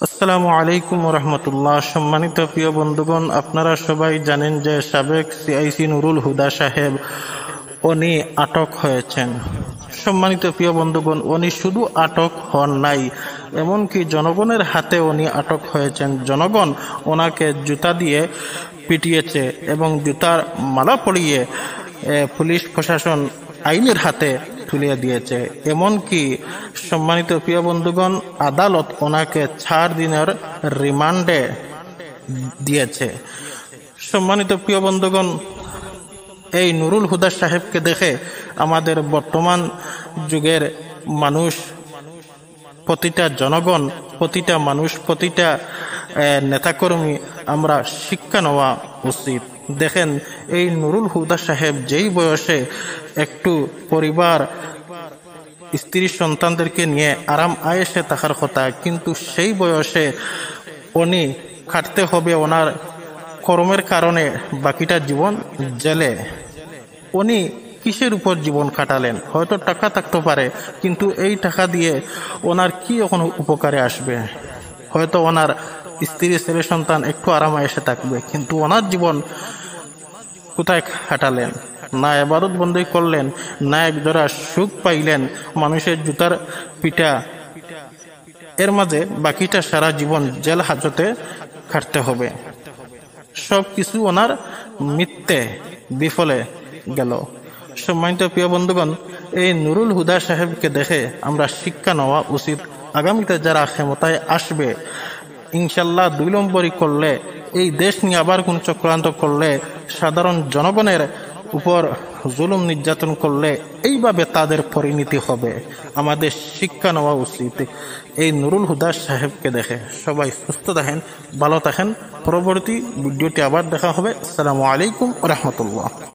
আসসালামু আলাইকুম রহমতুল্লাহ। সম্মানিত প্রিয় বন্ধুগণ, আপনারা সবাই জানেন যে সাবেক সিআইসি নুরুল হুদা সাহেব উনি আটক হয়েছেন। সম্মানিত প্রিয় বন্ধুগণ, উনি শুধু আটক হন নাই, এমনকি জনগণের হাতে উনি আটক হয়েছেন। জনগণ ওনাকে জুতা দিয়ে পিটিয়েছে এবং জুতার মালা পরিয়ে পুলিশ প্রশাসন আইনের হাতে তুলে দিয়েছে। এমনকি সম্মানিত প্রিয় বন্ধুগণ, আদালত ওনাকে 4 দিনের রিমান্ডে দিয়েছে। সম্মানিত প্রিয় বন্ধুগণ, এই নুরুল হুদা সাহেবকে দেখে আমাদের বর্তমান যুগের মানুষ, প্রতিটা জনগণ, প্রতিটা মানুষ, প্রতিটা নেতাকর্মী আমরা শিক্ষা নেওয়া উচিত। দেখেন, এই নুরুল হুদা সাহেব যেই বয়সে একটু পরিবার, স্ত্রী সন্তানদেরকে নিয়ে আরাম আয়েশে থাকার কথা, কিন্তু সেই বয়সে উনি খাটতে হবে ওনার কর্মের কারণে বাকিটা জীবন জেলে। উনি কিসের উপর জীবন কাটালেন? হয়তো টাকা থাকতে পারে, কিন্তু এই টাকা দিয়ে ওনার কি এখন উপকারে আসবে? হয়তো ওনার স্ত্রী, ছেলে, সন্তান একটু আরামে এসে থাকবে, কিন্তু ওনার জীবন কোথায় কাটালেন? না ইবাদত বন্দী করলেন, না একজোড়া সুখ পাইলেন, মানুষের জুতার পিটা, এর মাঝে বাকিটা সারা জীবন জেল হাজতে কাটতে হবে। সব কিছু ওনার মিথ্যে বিফলে গেল। সম্মানিত প্রিয় বন্ধুগণ, এই নুরুল হুদা সাহেবকে দেখে আমরা শিক্ষা নেওয়া উচিত। আগামীতে যারা ক্ষমতায় আসবে, ইনশাল্লাহ 2 নম্বরই করলে, এই দেশ নিয়ে আবার কোন চক্রান্ত করলে, সাধারণ জনগণের উপর জুলুম নির্যাতন করলে, এইভাবে তাদের পরিণতি হবে। আমাদের শিক্ষা নেওয়া উচিত এই নুরুল হুদা সাহেবকে দেখে। সবাই সুস্থ থাকেন, ভালো থাকেন। পরবর্তী ভিডিওটি আবার দেখা হবে। আসসালামু আলাইকুম রহমতুল্লাহ।